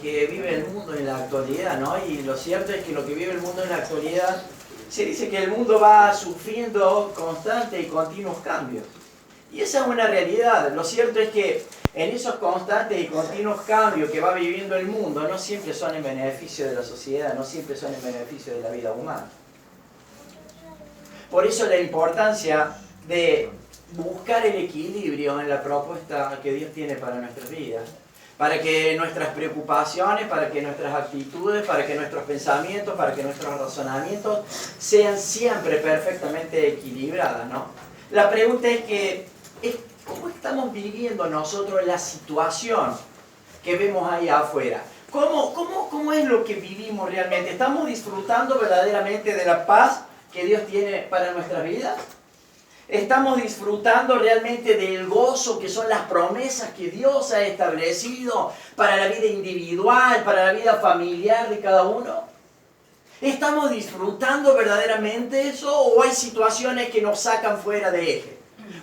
que vive el mundo en la actualidad, ¿no? Y lo cierto es que lo que vive el mundo en la actualidad, se dice que el mundo va sufriendo constantes y continuos cambios. Y esa es una realidad. Lo cierto es que en esos constantes y continuos cambios que va viviendo el mundo, no siempre son en beneficio de la sociedad, no siempre son en beneficio de la vida humana. Por eso la importancia de buscar el equilibrio en la propuesta que Dios tiene para nuestras vidas. Para que nuestras preocupaciones, para que nuestras actitudes, para que nuestros pensamientos, para que nuestros razonamientos sean siempre perfectamente equilibradas, ¿no? La pregunta es ¿cómo estamos viviendo nosotros la situación que vemos ahí afuera? ¿Cómo es lo que vivimos realmente? ¿Estamos disfrutando verdaderamente de la paz que Dios tiene para nuestras vidas? ¿Estamos disfrutando realmente del gozo que son las promesas que Dios ha establecido para la vida individual, para la vida familiar de cada uno? ¿Estamos disfrutando verdaderamente eso o hay situaciones que nos sacan fuera de eje?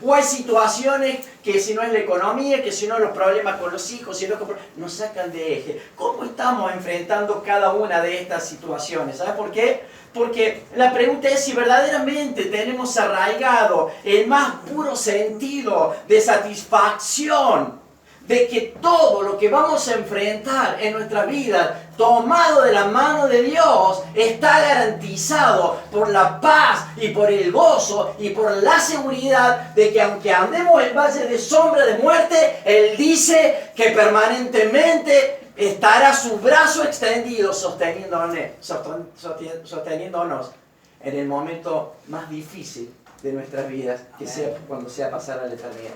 ¿O hay situaciones que si no es la economía, que si no los problemas con los hijos, si no nos sacan de eje? ¿Cómo estamos enfrentando cada una de estas situaciones? ¿Sabes por qué? Porque la pregunta es si verdaderamente tenemos arraigado el más puro sentido de satisfacción de que todo lo que vamos a enfrentar en nuestra vida, tomado de la mano de Dios, está garantizado por la paz y por el gozo y por la seguridad de que aunque andemos en valle de sombra de muerte, Él dice que permanentemente estará su brazo extendido sosteniéndonos en el momento más difícil de nuestras vidas, que sea cuando sea pasar a la eternidad.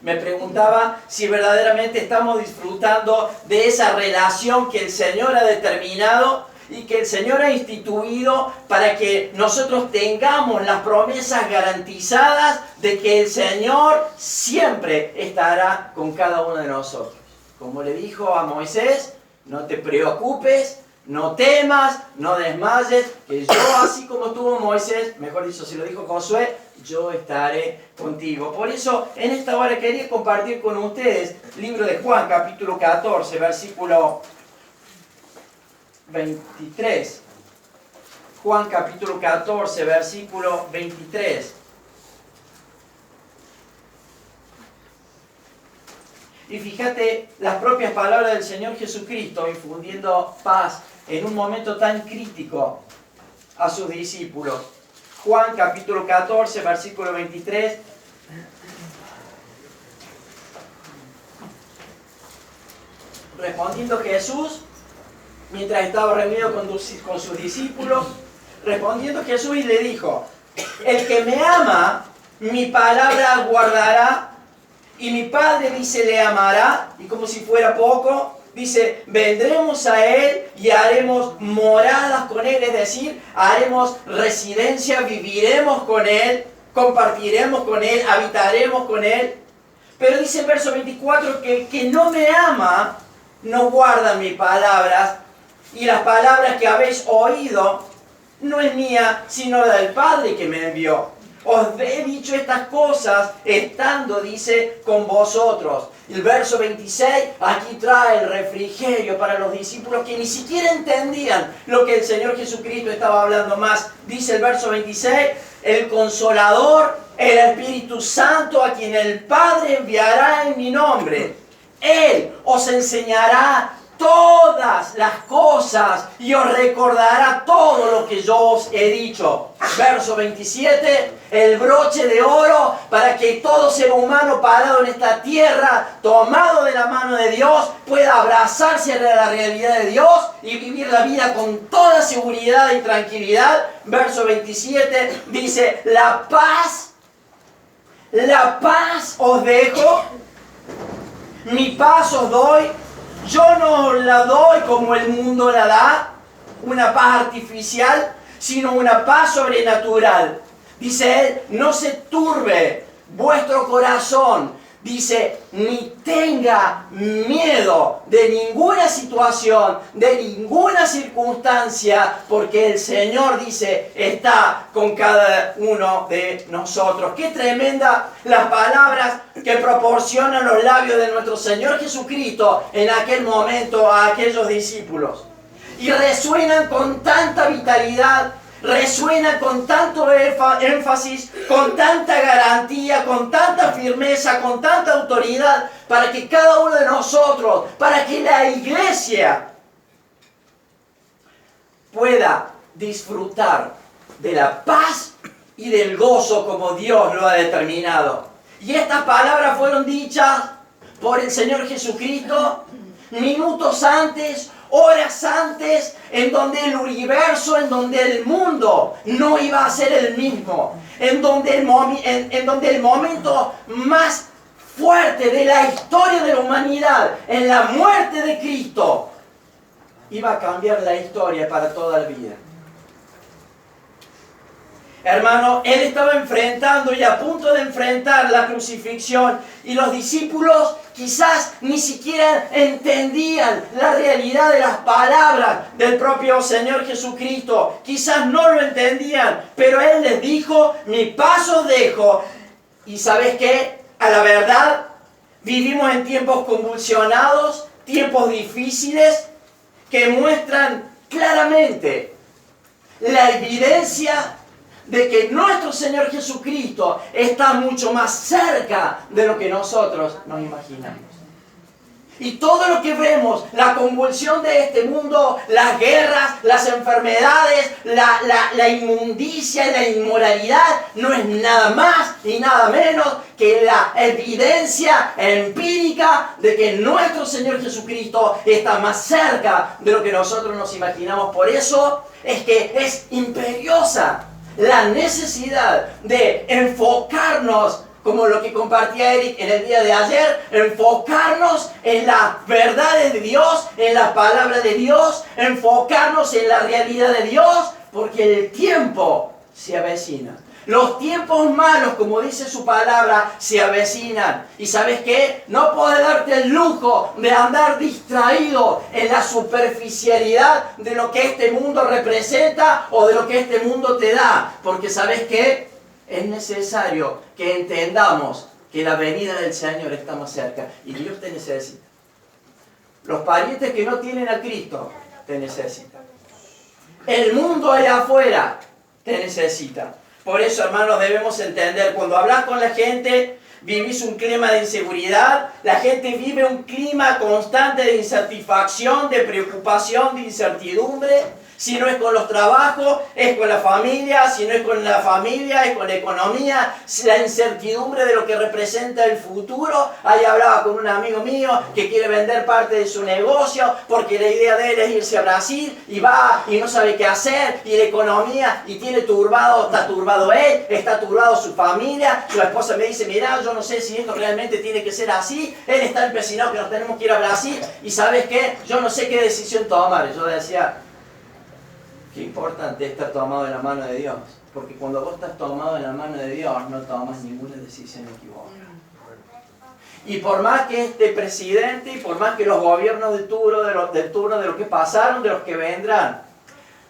Me preguntaba si verdaderamente estamos disfrutando de esa relación que el Señor ha determinado y que el Señor ha instituido para que nosotros tengamos las promesas garantizadas de que el Señor siempre estará con cada uno de nosotros. Como le dijo a Moisés, no te preocupes, no temas, no desmayes, que yo así como tuvo Moisés, mejor dicho, si lo dijo Josué, yo estaré contigo. Por eso, en esta hora quería compartir con ustedes el libro de Juan, capítulo 14, versículo 23. Juan, capítulo 14, versículo 23. Y fíjate las propias palabras del Señor Jesucristo infundiendo paz en un momento tan crítico a sus discípulos. Juan capítulo 14, versículo 23. Respondiendo Jesús, mientras estaba reunido con sus discípulos, respondiendo Jesús y le dijo, el que me ama, mi palabra guardará, y mi Padre, dice, le amará, y como si fuera poco, dice, vendremos a Él y haremos moradas con Él, es decir, haremos residencia, viviremos con Él, compartiremos con Él, habitaremos con Él. Pero dice en verso 24 que el que no me ama, no guarda mis palabras, y las palabras que habéis oído no es mía, sino la del Padre que me envió. Os he dicho estas cosas estando, dice, con vosotros. El verso 26, aquí trae el refrigerio para los discípulos que ni siquiera entendían lo que el Señor Jesucristo estaba hablando más. Dice el verso 26, el Consolador, el Espíritu Santo, a quien el Padre enviará en mi nombre. Él os enseñará todas las cosas y os recordará todo lo que yo os he dicho. Verso 27, el broche de oro para que todo ser humano parado en esta tierra, tomado de la mano de Dios, pueda abrazarse a la realidad de Dios y vivir la vida con toda seguridad y tranquilidad. Verso 27 dice, la paz os dejo, mi paz os doy. Yo no la doy como el mundo la da, una paz artificial, sino una paz sobrenatural. Dice él, no se turbe vuestro corazón, Dice, ni tenga miedo de ninguna situación, de ninguna circunstancia, porque el Señor, dice, está con cada uno de nosotros. Qué tremenda las palabras que proporcionan los labios de nuestro Señor Jesucristo en aquel momento a aquellos discípulos. Y resuenan con tanta vitalidad, resuena con tanto énfasis, con tanta garantía, con tanta firmeza, con tanta autoridad, para que cada uno de nosotros, para que la iglesia pueda disfrutar de la paz y del gozo como Dios lo ha determinado. Y estas palabras fueron dichas por el Señor Jesucristo minutos antes, horas antes, en donde el universo, en donde el mundo no iba a ser el mismo, en donde el momento más fuerte de la historia de la humanidad, en la muerte de Cristo, iba a cambiar la historia para toda la vida. Hermano, Él estaba enfrentando y a punto de enfrentar la crucifixión, y los discípulos quizás ni siquiera entendían la realidad de las palabras del propio Señor Jesucristo. Quizás no lo entendían, pero Él les dijo, mi paz os dejo. Y ¿sabes qué? A la verdad, vivimos en tiempos convulsionados, tiempos difíciles, que muestran claramente la evidencia de que nuestro Señor Jesucristo está mucho más cerca de lo que nosotros nos imaginamos. Y todo lo que vemos, la convulsión de este mundo, las guerras, las enfermedades, la inmundicia y la inmoralidad, no es nada más y nada menos que la evidencia empírica de que nuestro Señor Jesucristo está más cerca de lo que nosotros nos imaginamos. Por eso es que es imperiosa la necesidad de enfocarnos, como lo que compartía Eric en el día de ayer, enfocarnos en las verdades de Dios, en la palabra de Dios, enfocarnos en la realidad de Dios, porque el tiempo se avecina. Los tiempos malos, como dice su palabra, se avecinan. ¿Y sabes qué? No puedes darte el lujo de andar distraído en la superficialidad de lo que este mundo representa o de lo que este mundo te da. Porque ¿sabes qué? Es necesario que entendamos que la venida del Señor está más cerca. Y Dios te necesita. Los parientes que no tienen a Cristo te necesitan. El mundo allá afuera te necesita. Por eso, hermanos, debemos entender, cuando hablas con la gente, vivís un clima de inseguridad, la gente vive un clima constante de insatisfacción, de preocupación, de incertidumbre. Si no es con los trabajos, es con la familia. Si no es con la familia, es con la economía. La incertidumbre de lo que representa el futuro. Ahí hablaba con un amigo mío que quiere vender parte de su negocio porque la idea de él es irse a Brasil y va y no sabe qué hacer. Y la economía, y tiene turbado, está turbado él, está turbado su familia. Su esposa me dice, mira, yo no sé si esto realmente tiene que ser así. Él está empecinado que nos tenemos que ir a Brasil. Y ¿sabes qué? Yo no sé qué decisión tomar. Y yo decía, qué importante estar tomado de la mano de Dios. Porque cuando vos estás tomado de la mano de Dios, no tomas ninguna decisión equivocada. Y por más que este presidente, y por más que los gobiernos del turno, de los que pasaron, de los que vendrán,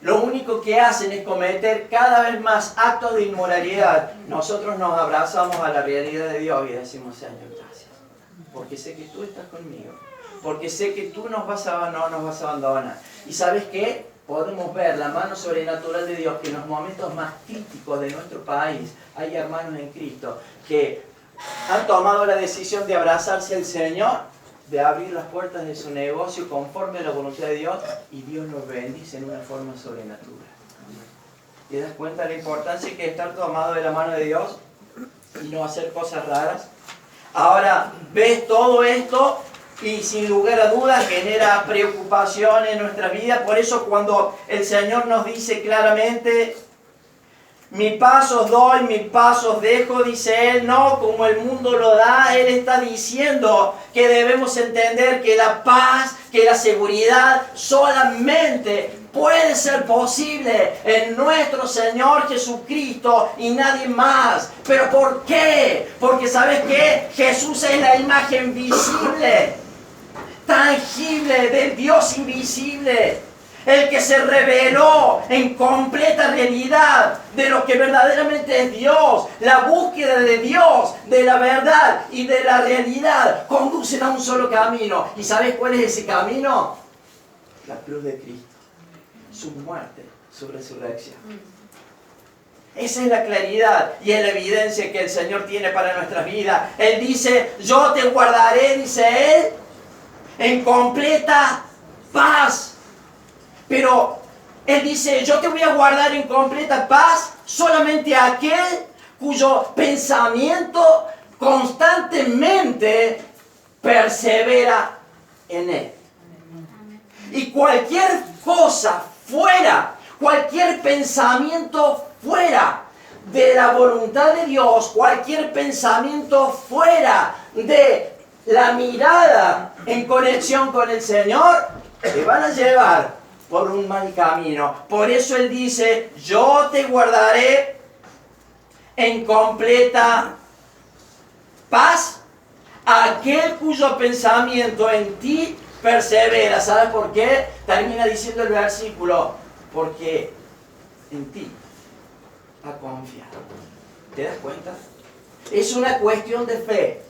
lo único que hacen es cometer cada vez más actos de inmoralidad, nosotros nos abrazamos a la realidad de Dios y decimos, Señor, gracias. Porque sé que tú estás conmigo. Porque sé que tú no nos vas a abandonar. ¿Y sabes qué? Podemos ver la mano sobrenatural de Dios, que en los momentos más críticos de nuestro país hay hermanos en Cristo que han tomado la decisión de abrazarse al Señor, de abrir las puertas de su negocio conforme a la voluntad de Dios, y Dios los bendice en una forma sobrenatural. ¿Te das cuenta de la importancia que es estar tomado de la mano de Dios y no hacer cosas raras? Ahora, ves todo esto y sin lugar a dudas genera preocupación en nuestra vida. Por eso cuando el Señor nos dice claramente, Mi paz os doy, mi paz os dejo, dice Él, no como el mundo lo da. Él está diciendo que debemos entender que la paz, que la seguridad solamente puede ser posible en nuestro Señor Jesucristo y nadie más. ¿Pero por qué? Porque ¿sabes qué? Jesús es la imagen visible, tangible del Dios invisible. El que se reveló en completa realidad de lo que verdaderamente es Dios. La búsqueda de Dios, de la verdad y de la realidad conducen a un solo camino. ¿Y sabes cuál es ese camino? La cruz de Cristo. Su muerte, su resurrección. Esa es la claridad y es la evidencia que el Señor tiene para nuestras vidas. Él dice, yo te guardaré, dice Él, en completa paz. Pero Él dice, yo te voy a guardar en completa paz solamente a aquel cuyo pensamiento constantemente persevera en Él. Y cualquier cosa fuera, cualquier pensamiento fuera de la voluntad de Dios, cualquier pensamiento fuera de la mirada en conexión con el Señor, te van a llevar por un mal camino. Por eso Él dice, yo te guardaré en completa paz aquel cuyo pensamiento en ti persevera. ¿Sabes por qué? Termina diciendo el versículo, porque en ti ha confiado. ¿Te das cuenta? Es una cuestión de fe.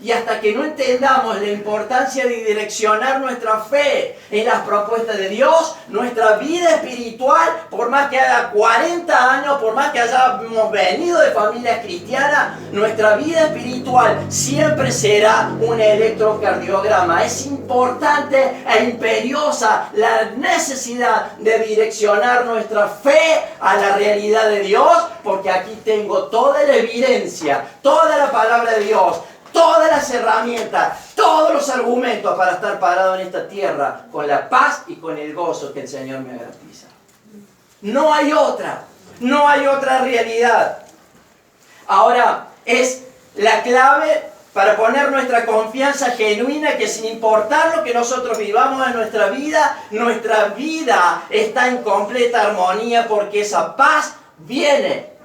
Y hasta que no entendamos la importancia de direccionar nuestra fe en las propuestas de Dios, nuestra vida espiritual, por más que haga 40 años, por más que hayamos venido de familias cristianas, nuestra vida espiritual siempre será un electrocardiograma. Es importante e imperiosa la necesidad de direccionar nuestra fe a la realidad de Dios, porque aquí tengo toda la evidencia, toda la palabra de Dios, todas las herramientas, todos los argumentos para estar parado en esta tierra con la paz y con el gozo que el Señor me garantiza. No hay otra realidad. Ahora, es la clave para poner nuestra confianza genuina, que sin importar lo que nosotros vivamos en nuestra vida está en completa armonía, porque esa paz viene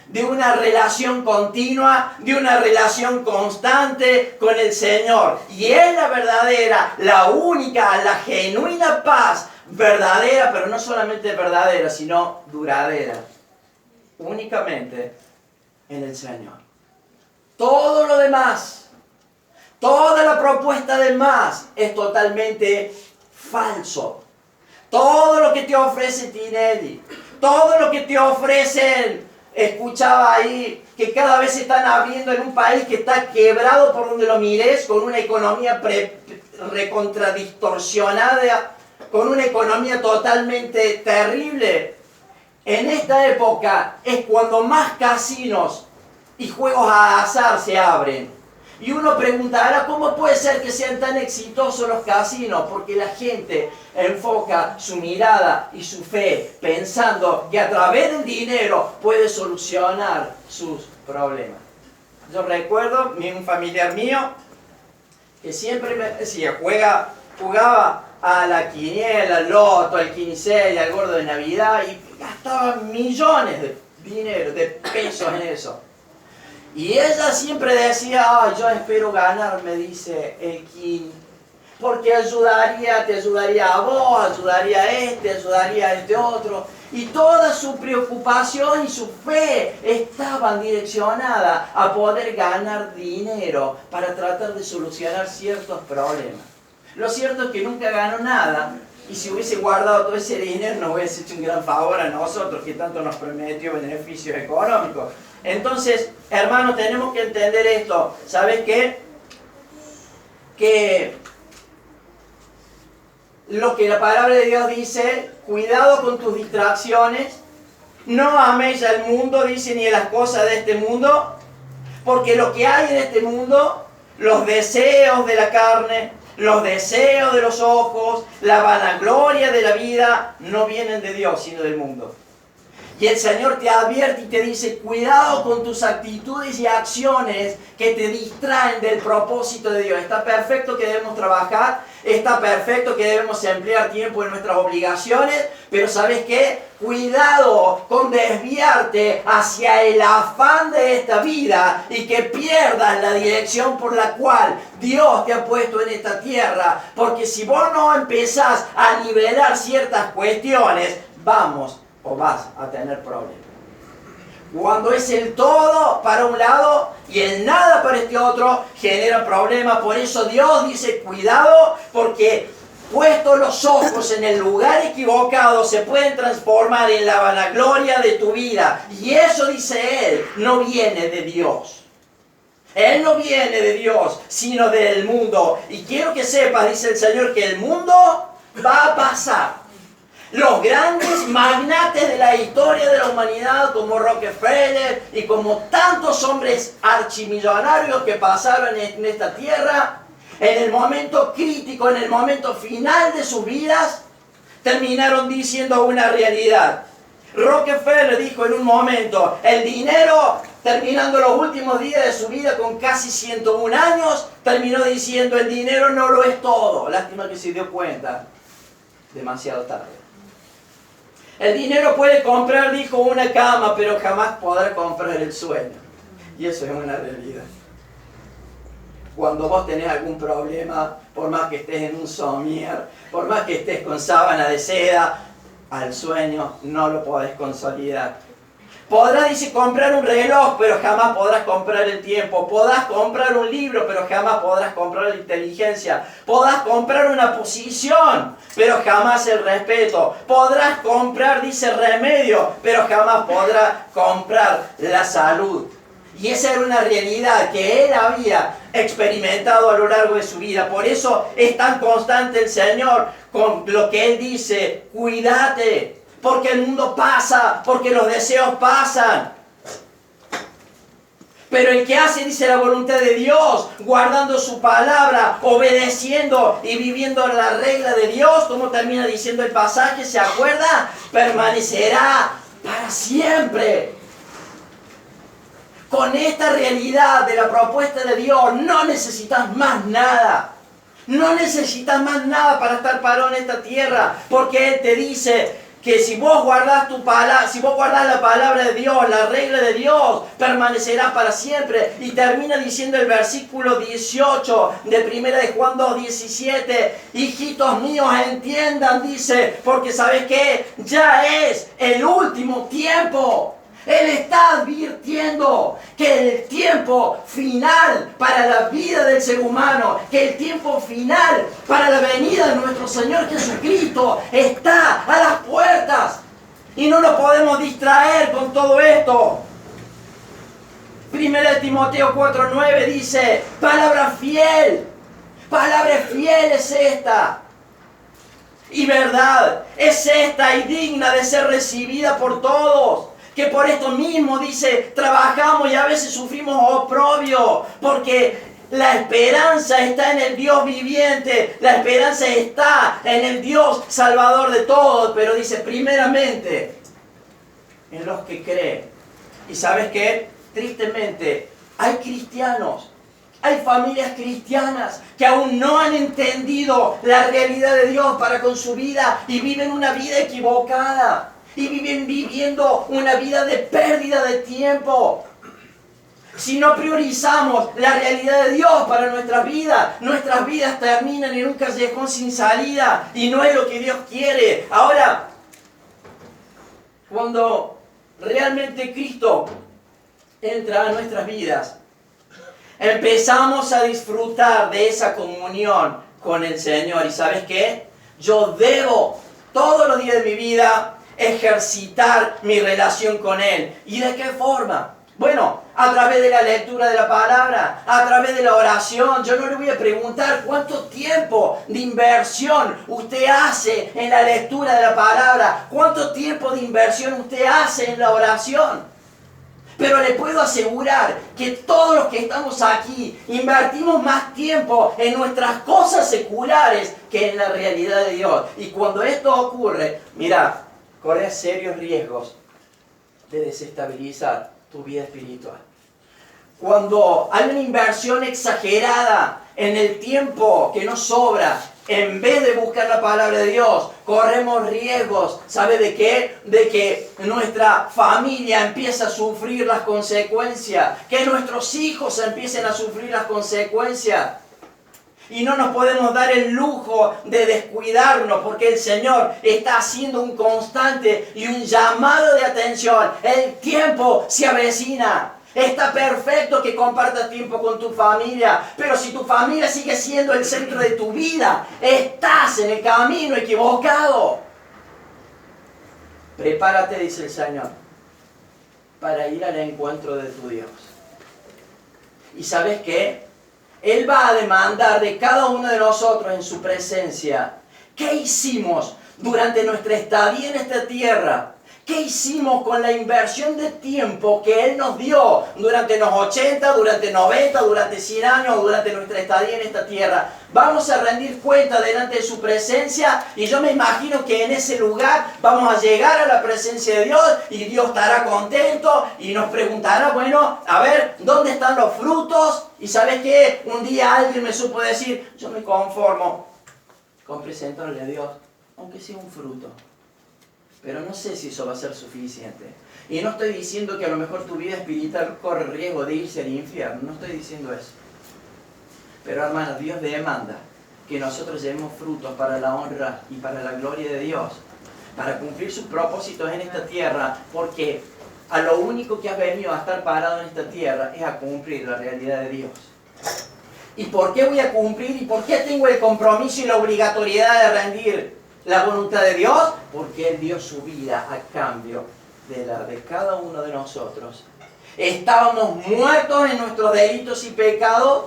de una relación continua, de una relación constante con el Señor. Y es la verdadera, la única, la genuina paz verdadera, pero no solamente verdadera, sino duradera. Únicamente en el Señor. Todo lo demás, toda la propuesta de más es totalmente falso. Todo lo que te ofrece Tinelli, todo lo que te ofrecen. Escuchaba ahí que cada vez se están abriendo en un país que está quebrado por donde lo mires, con una economía recontradistorsionada, con una economía totalmente terrible. En esta época es cuando más casinos y juegos a azar se abren. Y uno preguntará, ¿cómo puede ser que sean tan exitosos los casinos? Porque la gente enfoca su mirada y su fe pensando que a través del dinero puede solucionar sus problemas. Yo recuerdo un familiar mío que siempre me decía, jugaba a la quiniela, al loto, al quincella, al gordo de Navidad, y gastaba millones de dinero, de pesos en eso. Y ella siempre decía, ay, yo espero ganar, me dice el quin, porque te ayudaría a vos, ayudaría a este otro. Y toda su preocupación y su fe estaban direccionadas a poder ganar dinero para tratar de solucionar ciertos problemas. Lo cierto es que nunca ganó nada, y si hubiese guardado todo ese dinero nos hubiese hecho un gran favor a nosotros, que tanto nos prometió beneficios económicos. Entonces, hermanos, tenemos que entender esto. ¿Sabes qué? Que lo que la palabra de Dios dice, cuidado con tus distracciones, no améis al mundo, dice, ni a las cosas de este mundo, porque lo que hay en este mundo, los deseos de la carne, los deseos de los ojos, la vanagloria de la vida, no vienen de Dios, sino del mundo. Y el Señor te advierte y te dice, cuidado con tus actitudes y acciones que te distraen del propósito de Dios. Está perfecto que debemos trabajar, está perfecto que debemos emplear tiempo en nuestras obligaciones, pero ¿sabes qué? Cuidado con desviarte hacia el afán de esta vida y que pierdas la dirección por la cual Dios te ha puesto en esta tierra. Porque si vos no empezás a nivelar ciertas cuestiones, vas a tener problemas. Cuando es el todo para un lado y el nada para este otro, genera problemas. Por eso Dios dice, cuidado, porque puestos los ojos en el lugar equivocado, se pueden transformar en la vanagloria de tu vida. Y eso, dice Él, no viene de Dios. Él no viene de Dios, sino del mundo. Y quiero que sepas, dice el Señor, que el mundo va a pasar. Los grandes magnates de la historia de la humanidad, como Rockefeller y como tantos hombres archimillonarios que pasaron en esta tierra, en el momento crítico, en el momento final de sus vidas, terminaron diciendo una realidad. Rockefeller dijo en un momento, el dinero, terminando los últimos días de su vida con casi 101 años, terminó diciendo, el dinero no lo es todo. Lástima que se dio cuenta demasiado tarde. El dinero puede comprar, dijo, una cama, pero jamás podrá comprar el sueño. Y eso es una realidad. Cuando vos tenés algún problema, por más que estés en un somier, por más que estés con sábana de seda, al sueño no lo podés consolidar. Podrás, dice, comprar un reloj, pero jamás podrás comprar el tiempo. Podrás comprar un libro, pero jamás podrás comprar la inteligencia. Podrás comprar una posición, pero jamás el respeto. Podrás comprar, dice, remedio, pero jamás podrás comprar la salud. Y esa era una realidad que él había experimentado a lo largo de su vida. Por eso es tan constante el Señor con lo que Él dice, cuídate. Porque el mundo pasa, porque los deseos pasan. Pero el que hace, dice, la voluntad de Dios, guardando su palabra, obedeciendo y viviendo la regla de Dios, como termina diciendo el pasaje, ¿se acuerda? Permanecerá para siempre. Con esta realidad de la propuesta de Dios, no necesitas más nada. No necesitas más nada para estar parado en esta tierra, porque Él te dice que si vos guardás tu palabra, si vos guardás la palabra de Dios, la regla de Dios, permanecerá para siempre. Y termina diciendo el versículo 18 de 1 de Juan 2:17, hijitos míos, entiendan, dice, porque ¿sabes qué? Ya es el último tiempo. Él está advirtiendo que el tiempo final para la vida del ser humano, que el tiempo final para la venida de nuestro Señor Jesucristo está a las puertas. Y no nos podemos distraer con todo esto. 1 Timoteo 4:9 dice, palabra fiel es esta. Y verdad, es esta y digna de ser recibida por todos. Que por esto mismo, dice, trabajamos y a veces sufrimos oprobio, porque la esperanza está en el Dios viviente, la esperanza está en el Dios salvador de todos, pero dice, primeramente, en los que creen. ¿Y sabes qué? Tristemente, hay cristianos, hay familias cristianas que aún no han entendido la realidad de Dios para con su vida y viven una vida equivocada. Y viven viviendo una vida de pérdida de tiempo. Si no priorizamos la realidad de Dios para nuestras vidas terminan en un callejón sin salida. Y no es lo que Dios quiere. Ahora, cuando realmente Cristo entra a nuestras vidas, empezamos a disfrutar de esa comunión con el Señor. ¿Y sabes qué? Yo debo todos los días de mi vida ejercitar mi relación con Él. ¿Y de qué forma? Bueno, a través de la lectura de la palabra, a través de la oración. Yo no le voy a preguntar cuánto tiempo de inversión usted hace en la lectura de la palabra, cuánto tiempo de inversión usted hace en la oración. Pero le puedo asegurar que todos los que estamos aquí invertimos más tiempo en nuestras cosas seculares que en la realidad de Dios. Y cuando esto ocurre, mira, corre serios riesgos de desestabilizar tu vida espiritual. Cuando hay una inversión exagerada en el tiempo que nos sobra, en vez de buscar la palabra de Dios, corremos riesgos. ¿Sabe de qué? De que nuestra familia empiece a sufrir las consecuencias, que nuestros hijos empiecen a sufrir las consecuencias. Y no nos podemos dar el lujo de descuidarnos, porque el Señor está haciendo un constante y un llamado de atención. El tiempo se avecina. Está perfecto que compartas tiempo con tu familia, pero si tu familia sigue siendo el centro de tu vida, estás en el camino equivocado. Prepárate, dice el Señor, para ir al encuentro de tu Dios. ¿Y sabes qué? Él va a demandar de cada uno de nosotros en su presencia. ¿Qué hicimos durante nuestra estadía en esta tierra? ¿Qué hicimos con la inversión de tiempo que Él nos dio durante los 80, durante 90, durante 100 años, durante nuestra estadía en esta tierra? Vamos a rendir cuenta delante de su presencia, y yo me imagino que en ese lugar vamos a llegar a la presencia de Dios y Dios estará contento y nos preguntará, bueno, a ver, ¿dónde están los frutos? Y ¿sabes qué? Un día alguien me supo decir, yo me conformo con presentarle a Dios, aunque sea un fruto. Pero no sé si eso va a ser suficiente. Y no estoy diciendo que a lo mejor tu vida espiritual corre riesgo de irse al infierno. No estoy diciendo eso. Pero hermanos, Dios demanda que nosotros llevemos frutos para la honra y para la gloria de Dios. Para cumplir sus propósitos en esta tierra. Porque a lo único que has venido a estar parado en esta tierra es a cumplir la realidad de Dios. ¿Y por qué voy a cumplir? ¿Y por qué tengo el compromiso y la obligatoriedad de rendir la voluntad de Dios? Porque Él dio su vida a cambio de la de cada uno de nosotros. Estábamos muertos en nuestros delitos y pecados.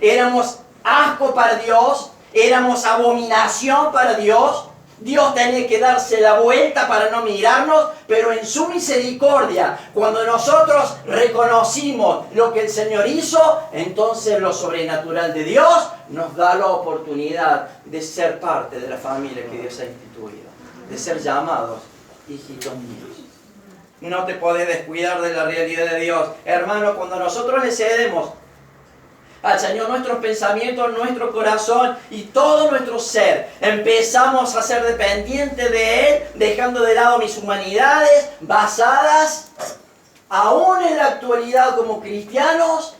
Éramos asco para Dios. Éramos abominación para Dios. Dios tenía que darse la vuelta para no mirarnos, pero en su misericordia, cuando nosotros reconocimos lo que el Señor hizo, entonces lo sobrenatural de Dios nos da la oportunidad de ser parte de la familia que Dios ha instituido, de ser llamados hijitos míos. No te podés descuidar de la realidad de Dios. Hermano, cuando nosotros le cedemos al Señor nuestros pensamientos, nuestro corazón y todo nuestro ser, empezamos a ser dependientes de Él, dejando de lado mis humanidades basadas, aún en la actualidad como cristianos.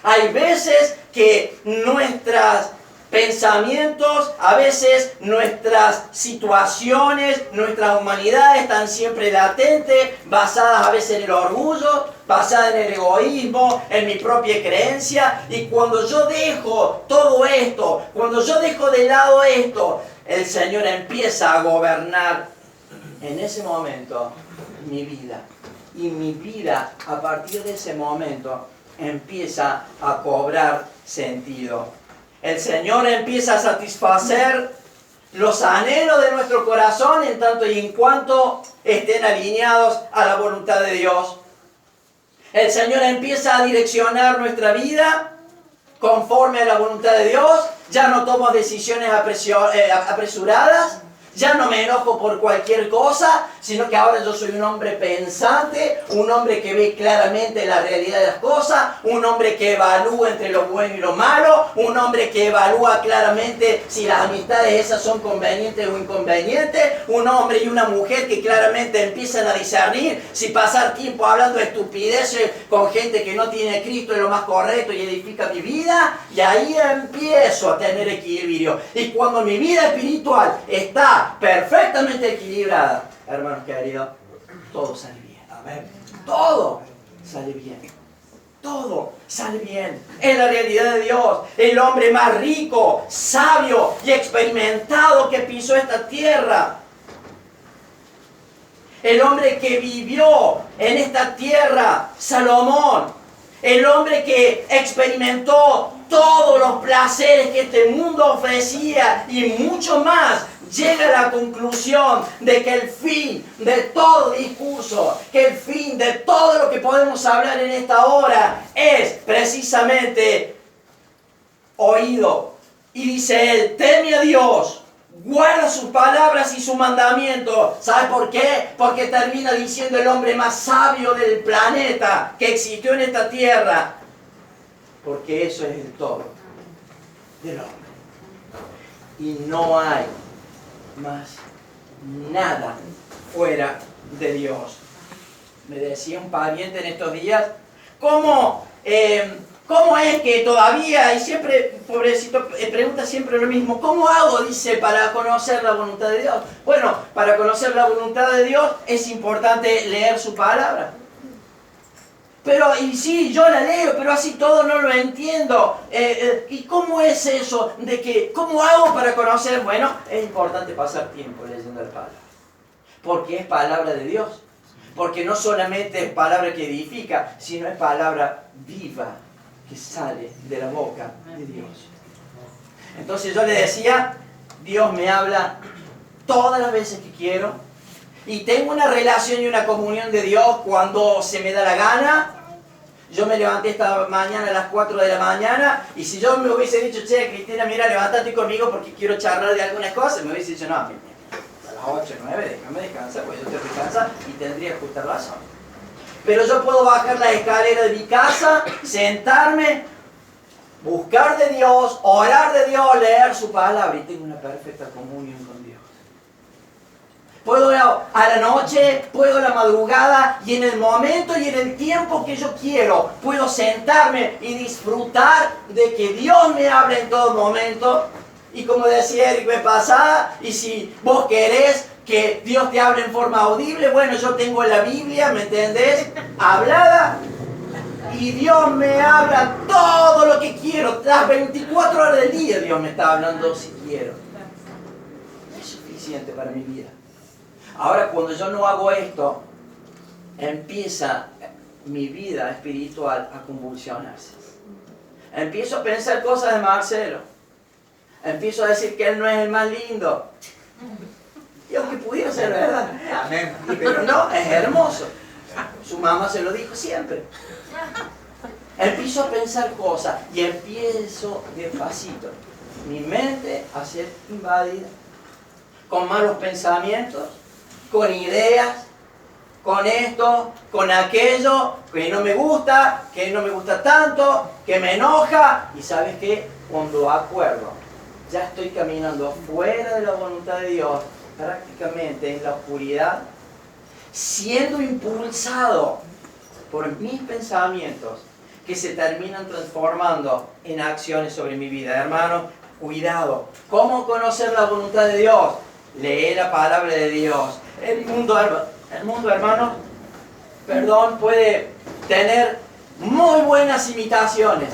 Hay veces que nuestros pensamientos, a veces nuestras situaciones, nuestras humanidades están siempre latentes, basadas a veces en el orgullo, basadas en el egoísmo, en mi propia creencia. Y cuando yo dejo todo esto, cuando yo dejo de lado esto, el Señor empieza a gobernar en ese momento mi vida. Y mi vida, a partir de ese momento, empieza a cobrar sentido. El Señor empieza a satisfacer los anhelos de nuestro corazón en tanto y en cuanto estén alineados a la voluntad de Dios. El Señor empieza a direccionar nuestra vida conforme a la voluntad de Dios. Ya no tomo decisiones apresuradas. Ya no me enojo por cualquier cosa, sino que ahora yo soy un hombre pensante, un hombre que ve claramente la realidad de las cosas, un hombre que evalúa entre lo bueno y lo malo, un hombre que evalúa claramente si las amistades esas son convenientes o inconvenientes, un hombre y una mujer que claramente empiezan a discernir si pasar tiempo hablando de estupideces con gente que no tiene a Cristo es lo más correcto y edifica mi vida, y ahí empiezo a tener equilibrio. Y cuando mi vida espiritual está perfectamente equilibrada, hermanos queridos, todo sale bien. Amén. Todo sale bien. Todo sale bien. Es la realidad de Dios. El hombre más rico, sabio y experimentado que pisó esta tierra. El hombre que vivió en esta tierra, Salomón. El hombre que experimentó todos los placeres que este mundo ofrecía y mucho más, llega a la conclusión de que el fin de todo discurso, que el fin de todo lo que podemos hablar en esta hora es precisamente oído. Y dice él, teme a Dios, guarda sus palabras y su mandamiento. ¿Sabe por qué? Porque termina diciendo el hombre más sabio del planeta que existió en esta tierra. Porque eso es el todo del hombre. Y no hay más nada fuera de Dios. Me decía un pariente en estos días, ¿cómo es que todavía, y siempre, pobrecito, pregunta siempre lo mismo, ¿cómo hago, dice, para conocer la voluntad de Dios? Bueno, para conocer la voluntad de Dios es importante leer su palabra. Pero, y sí, yo la leo, pero así todo no lo entiendo. ¿Y cómo es eso? ¿Cómo hago para conocer? Bueno, es importante pasar tiempo leyendo la palabra. Porque es palabra de Dios. Porque no solamente es palabra que edifica, sino es palabra viva que sale de la boca de Dios. Entonces yo le decía, Dios me habla todas las veces que quiero. Y tengo una relación y una comunión de Dios cuando se me da la gana. Yo me levanté esta mañana a las 4 de la mañana y si yo me hubiese dicho, che, Cristina, mira, levántate conmigo porque quiero charlar de algunas cosas, me hubiese dicho, no, a las 8, 9, déjame descansar, pues yo estoy cansado y tendría justa razón. Pero yo puedo bajar la escalera de mi casa, sentarme, buscar de Dios, orar de Dios, leer su palabra y tengo una perfecta comunión con Dios. Puedo a la noche, puedo a la madrugada y en el momento y en el tiempo que yo quiero, puedo sentarme y disfrutar de que Dios me habla en todo momento. Y como decía Eric vez pasada, y si vos querés que Dios te hable en forma audible, bueno, yo tengo la Biblia, ¿me entendés? Hablada. Y Dios me habla todo lo que quiero. Las 24 horas del día Dios me está hablando si quiero. Es suficiente para mi vida. Ahora, cuando yo no hago esto, empieza mi vida espiritual a convulsionarse. Empiezo a pensar cosas de Marcelo. Empiezo a decir que él no es el más lindo. Y aunque pudiera ser verdad. Amén. Pero no, es hermoso. Su mamá se lo dijo siempre. Empiezo a pensar cosas y empiezo despacito. Mi mente a ser invadida con malos pensamientos, con ideas, con esto, con aquello, que no me gusta tanto, que me enoja. Y ¿sabes qué? Cuando acuerdo, ya estoy caminando fuera de la voluntad de Dios, prácticamente en la oscuridad, siendo impulsado por mis pensamientos que se terminan transformando en acciones sobre mi vida. Hermano, cuidado. ¿Cómo conocer la voluntad de Dios? Leer la palabra de Dios. El mundo, hermano, puede tener muy buenas imitaciones.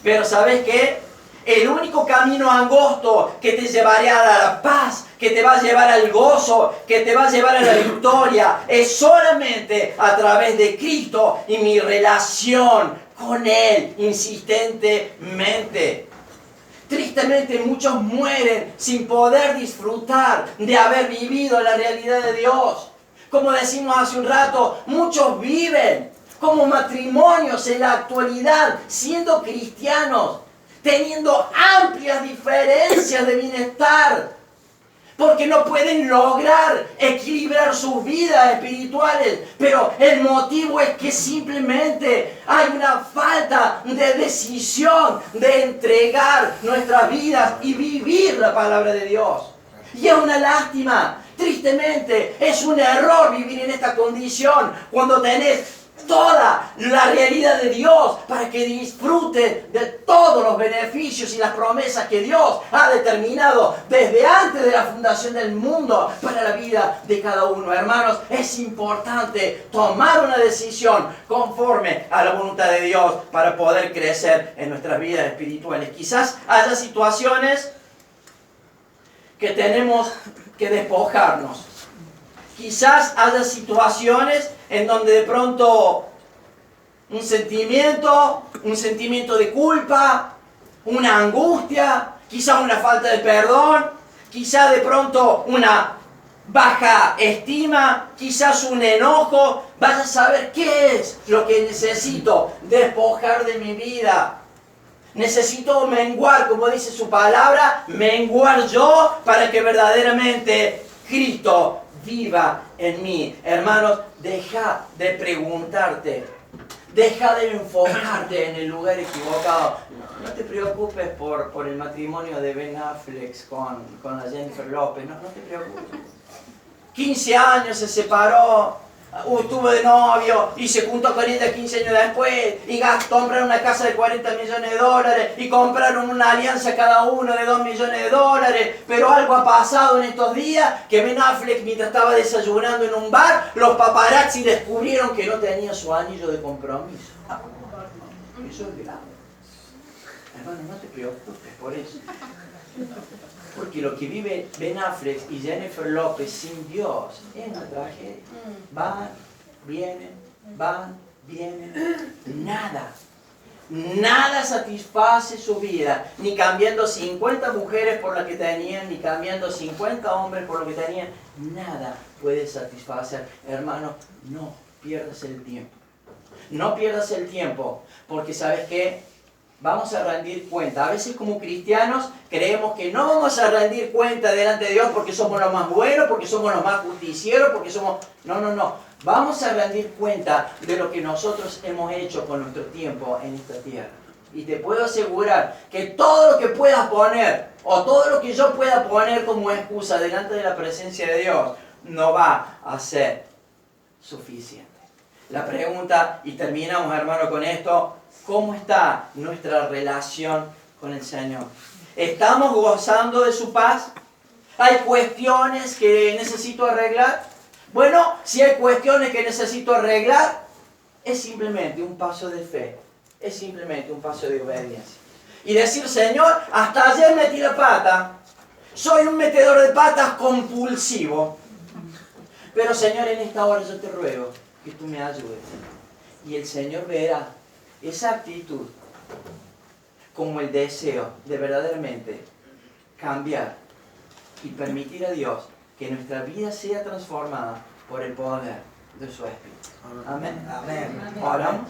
Pero ¿sabes qué? El único camino angosto que te llevará a la paz, que te va a llevar al gozo, que te va a llevar a la victoria, es solamente a través de Cristo y mi relación con Él insistentemente. Tristemente muchos mueren sin poder disfrutar de haber vivido la realidad de Dios. Como decimos hace un rato, muchos viven como matrimonios en la actualidad, siendo cristianos, teniendo amplias diferencias de bienestar, porque no pueden lograr equilibrar sus vidas espirituales. Pero el motivo es que simplemente hay una falta de decisión de entregar nuestras vidas y vivir la palabra de Dios. Y es una lástima, tristemente, es un error vivir en esta condición cuando tenés toda la realidad de Dios para que disfrutes de todos los beneficios y las promesas que Dios ha determinado desde antes de la fundación del mundo para la vida de cada uno. Hermanos, es importante tomar una decisión conforme a la voluntad de Dios para poder crecer en nuestras vidas espirituales. Quizás haya situaciones que tenemos que despojarnos. Quizás haya situaciones en donde de pronto un sentimiento de culpa, una angustia, quizás una falta de perdón, quizás de pronto una baja estima, quizás un enojo. Vaya a saber qué es lo que necesito despojar de mi vida. Necesito menguar, como dice su palabra, menguar yo para que verdaderamente Cristo viva en mí. Hermanos, deja de preguntarte, deja de enfocarte en el lugar equivocado. No te preocupes por el matrimonio de Ben Affleck con la Jennifer López, no te preocupes. 15 años se separó, estuvo de novio y se juntó con ella 15 años después y compraron una casa de 40 millones de dólares y compraron una alianza cada uno de 2 millones de dólares. Pero algo ha pasado en estos días que Ben Affleck, mientras estaba desayunando en un bar, los paparazzi descubrieron que no tenía su anillo de compromiso. Eso es grave. Hermano, no te preocupes por eso. Porque lo que vive Ben Affleck y Jennifer López sin Dios es una tragedia. Van, vienen, nada satisface su vida, ni cambiando 50 mujeres por las que tenían, ni cambiando 50 hombres por lo que tenían, nada puede satisfacer. Hermano, no pierdas el tiempo. No pierdas el tiempo, porque ¿sabes qué? Vamos a rendir cuenta. A veces como cristianos creemos que no vamos a rendir cuenta delante de Dios porque somos los más buenos, porque somos los más justicieros, porque somos... No. Vamos a rendir cuenta de lo que nosotros hemos hecho con nuestro tiempo en esta tierra. Y te puedo asegurar que todo lo que puedas poner, o todo lo que yo pueda poner como excusa delante de la presencia de Dios, no va a ser suficiente. La pregunta, y terminamos, hermano, con esto: ¿cómo está nuestra relación con el Señor? ¿Estamos gozando de su paz? ¿Hay cuestiones que necesito arreglar? Bueno, si hay cuestiones que necesito arreglar, es simplemente un paso de fe. Es simplemente un paso de obediencia. Y decir: Señor, hasta ayer metí la pata. Soy un metedor de patas compulsivo. Pero Señor, en esta hora yo te ruego que tú me ayudes. Y el Señor verá esa actitud como el deseo de verdaderamente cambiar y permitir a Dios que nuestra vida sea transformada por el poder de su Espíritu. Amén. Oramos.